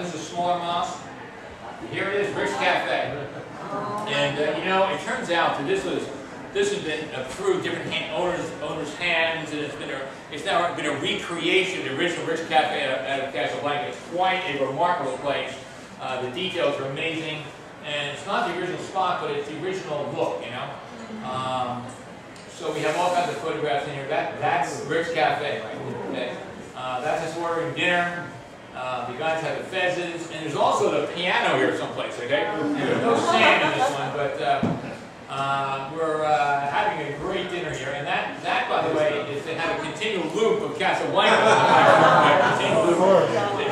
This is a smaller mosque. Here it is, Rich Cafe. And you know, it turns out that this has been through different owners' hands, and it's now been a recreation of the original Rich Cafe out of Casablanca. It's quite a remarkable place. The details are amazing, and it's not the original spot, but it's the original look, you know. So we have all kinds of photographs in here. That's Rich Cafe, right? Okay. That's us ordering dinner. The guys have the fezzes, and there's also the piano here someplace, okay? There's no sand in this one, but we're having a great dinner here. And that, by the way, is to have a continual loop of Casablanca.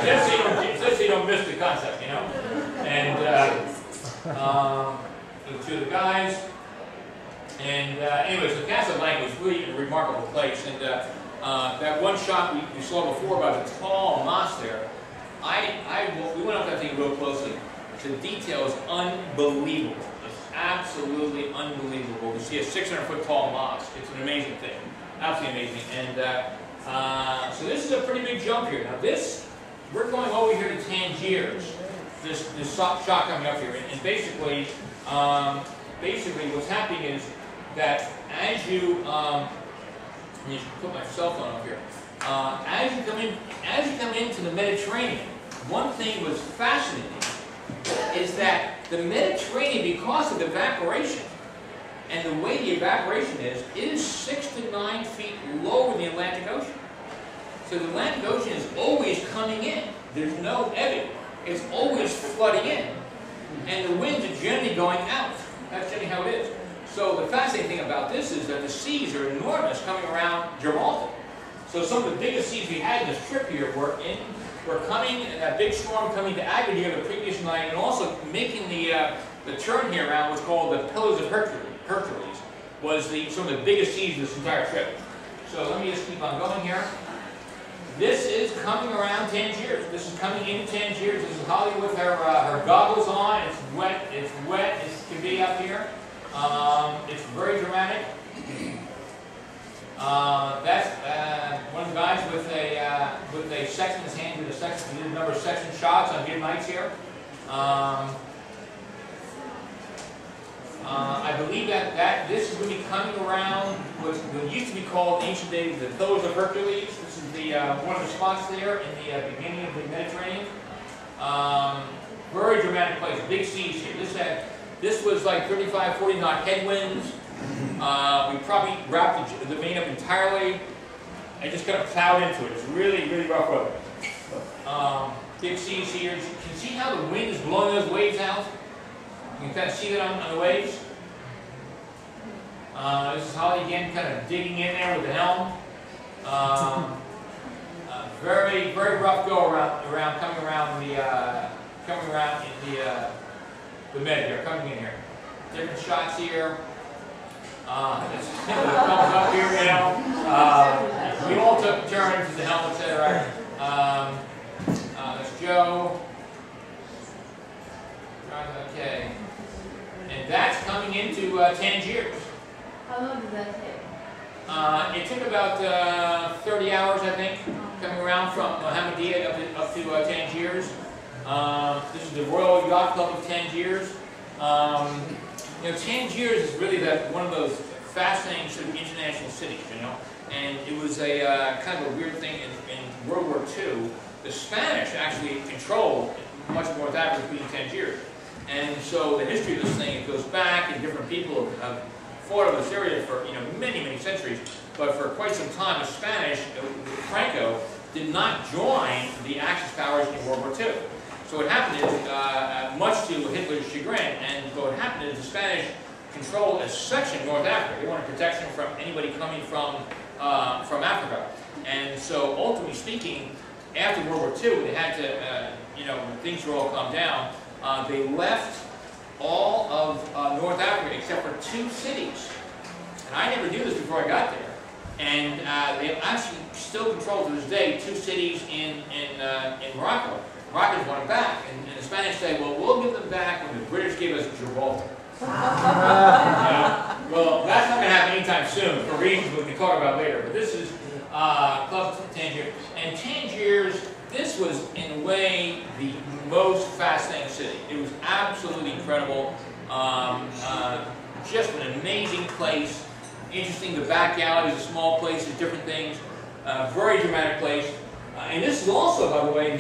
Just so you don't miss the concept, you know? And two of the guys. And anyway, so Casablanca was really a remarkable place. And that one shot we saw before about the tall mosque there, we went up that thing real closely. The detail is unbelievable. It's absolutely unbelievable to see a 600-foot tall mosque. It's an amazing thing. Absolutely amazing. And so this is a pretty big jump here. Now we're going over here to Tangiers. This shot coming up here. And basically what's happening is that as you, let me put my cell phone up here. As you come into the Mediterranean, one thing was fascinating is that the Mediterranean, because of evaporation, and the way the evaporation is, it is 6 to 9 feet lower than the Atlantic Ocean. So the Atlantic Ocean is always coming in. There's no ebbing. It's always flooding in. And the winds are generally going out. That's generally how it is. So the fascinating thing about this is that the seas are enormous coming around Gibraltar. So some of the biggest seas we had in this trip here were coming, that big storm coming to Agadir the previous night, and also making the turn here around what's called the Pillars of Hercules, was some of the biggest seas of this entire trip. So let me just keep on going here. This is coming around Tangiers. This is coming into Tangiers. This is Holly with her goggles on. It's wet. It's wet. It can be up here. It's very dramatic. That's one of the guys with a section in his hand with a section. He did a number of section shots on good nights here. I believe that this is going to be coming around what used to be called in ancient days the Pillars of Hercules. This is the one of the spots there in the beginning of the Mediterranean. Very dramatic place, big seas here. This was like 35, 40 knot headwinds. We probably wrapped the main up entirely and just kind of plowed into it. It's really, really rough weather. Big seas here. You can see how the wind is blowing those waves out. You can kind of see that on the waves. This is Holly again, kind of digging in there with the helm. Very, very rough go coming around in the Med here, coming in here. Different shots here. This comes up here, you know. We all took turns with the helmets there. That's Joe. Okay. And that's coming into Tangiers. How long did that take? It took about 30 hours, I think, coming around from Hamadiya up to Tangiers. This is the Royal Yacht Club of Tangiers. You know, Tangiers is really one of those fascinating sort of international cities, you know. And it was a kind of a weird thing in World War II. The Spanish actually controlled much of North Africa, including Tangiers. And so the history of this thing, it goes back, and different people have fought over this area for many, many centuries. But for quite some time, the Spanish, Franco, did not join the Axis powers in World War II. So what happened is, much to Hitler's chagrin, and what happened is the Spanish controlled a section of North Africa. They wanted protection from anybody coming from Africa. And so ultimately speaking, after World War II, they had to, when things were all calmed down, they left all of North Africa except for 2 cities. And I never knew this before I got there. And they actually still control to this day 2 cities in Morocco. Moroccans want them back, and the Spanish say, well, we'll give them back when the British gave us Gibraltar. Well, that's not going to happen anytime soon for reasons we can talk about later. But this is Club Tangiers. And Tangiers, this was in a way the most fascinating city. It was absolutely incredible. Just an amazing place. Interesting, the back alleys, the small places, different things. Very dramatic place. And this is also, by the way,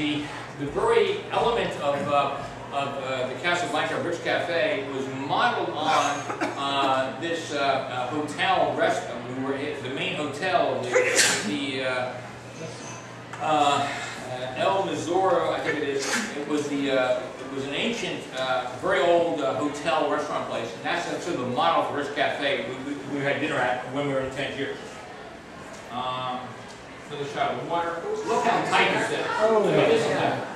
the very element of the Casablanca Rich Cafe was modeled on this hotel restaurant. We were at the main hotel, the El Missouro, I think it is. It was an ancient, very old hotel restaurant place, and that's sort of the model for Rich Cafe we had dinner at when we were in Tangier. Another shot of water. Look how tight this is. Oh,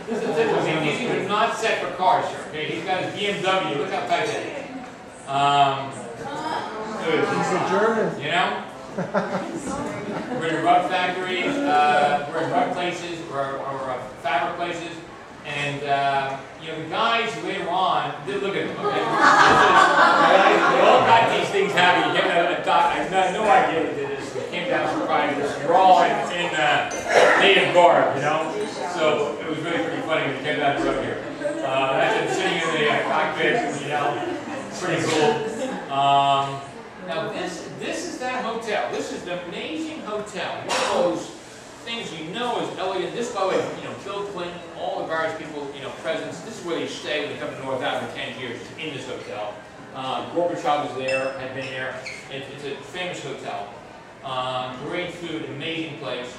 This is interesting. These things are not set for cars, sir. Okay, he's got his BMW. Look how tight that is. He's a German. You know? We're in rug factories, we're in rug places, or fabric places, and you know, the guys later on, look at them, okay? They all got these things happening. I had no idea they did this. They came down surprised us. We're all in native garb, you know? So it was really pretty funny when you came down the road here. That's been sitting in the cockpit, you know, pretty cool. Now this is that hotel. This is an amazing hotel. One of those things you know is elegant. This, by the way, you know, Bill Clinton, all the various people, you know, presidents. This is where they stay when they come to North Africa for 10 years. In this hotel. Gorbachev was there, had been there. It's a famous hotel. Great food, amazing place.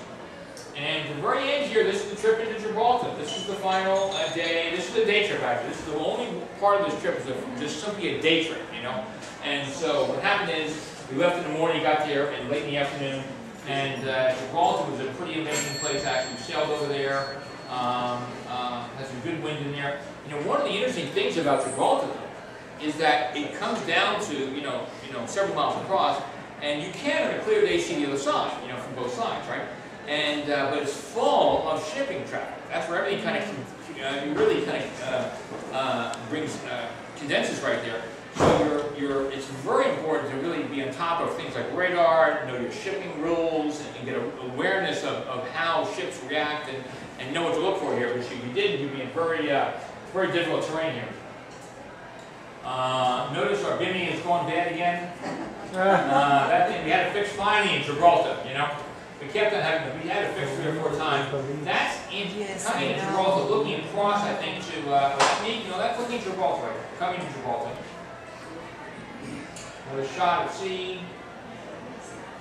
And at the very end here, this is the trip into Gibraltar. This is the final day. This is the day trip, actually. This is the only part of this trip is just simply a day trip, you know. And so what happened is, we left in the morning, got there, and late in the afternoon. And Gibraltar was a pretty amazing place, actually. We sailed over there. Has some good wind in there. You know, one of the interesting things about Gibraltar, though, is that it comes down to, you know, several miles across, and you can, on a clear day, see the other side, you know, from both sides, right? And but it's full of shipping traffic. That's where everything kind of, really kind of condenses right there. So it's very important to really be on top of things like radar, know your shipping rules, and get an awareness of how ships react and know what to look for here. Which if you didn't, you'd be in very difficult terrain here. Notice our bimini has gone bad again. That thing we had to fix finally in Gibraltar, you know. We kept on having we had to fix 3 or 4 times. That's coming in Gibraltar, looking across, I think, to that's looking at Gibraltar right there, coming to Gibraltar. Another shot of sea.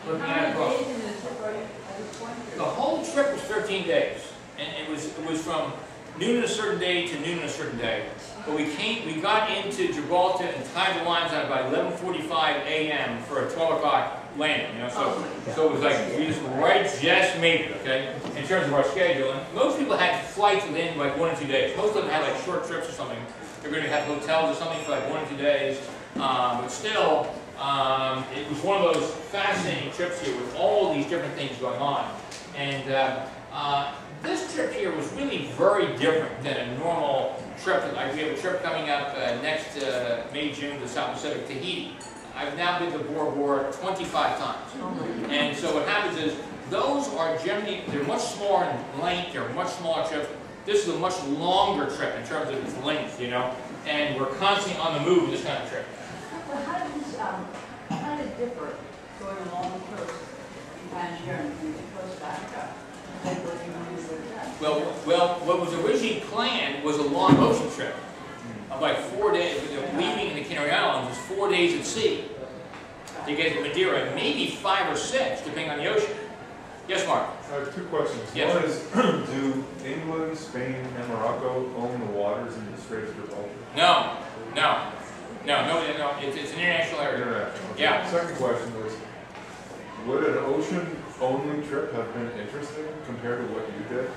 Looking at it across. The whole trip was 13 days, and it was from noon on a certain day to noon on a certain day. But we got into Gibraltar and timed the lines on about 11:45 a.m. for a 12 o'clock landing. You know, so it was like we just made it. Okay, in terms of our schedule, and most people had flights within like 1 or 2 days. Most of them had like short trips or something. They're going to have hotels or something for like 1 or 2 days. But still, it was one of those fascinating trips here with all these different things going on. And this trip here was really very different than a normal trip. Like we have a trip coming up next May, June to South Pacific, Tahiti. I've now been to Bora Bora 25 times. And so what happens is, those are generally, they're much smaller in length, they're much smaller trips. This is a much longer trip in terms of its length, you know, and we're constantly on the move with this kind of trip. Well, how did it differ going along the coast in Tangier and the coast of Africa? Well, what was originally planned was a long ocean trip of like 4 days. Leaving in the Canary Islands was 4 days at sea to get to Madeira, maybe 5 or 6, depending on the ocean. Yes, Mark? I have 2 questions. Yes. One is, do England, Spain, and Morocco own the waters in the Strait of Gibraltar? No. It's an international area. International. Okay. Yeah. Second question is, would an ocean-only trip have been interesting compared to what you did?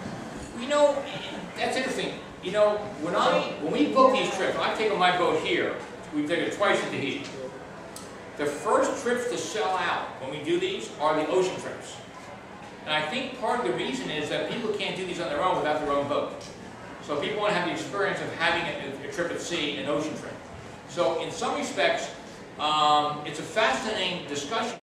You know, that's interesting. You know, when we book these trips, I've taken my boat here. We've taken it twice to Tahiti. The first trips to sell out when we do these are the ocean trips. And I think part of the reason is that people can't do these on their own without their own boat. So people want to have the experience of having a trip at sea, an ocean trip. So in some respects, it's a fascinating discussion.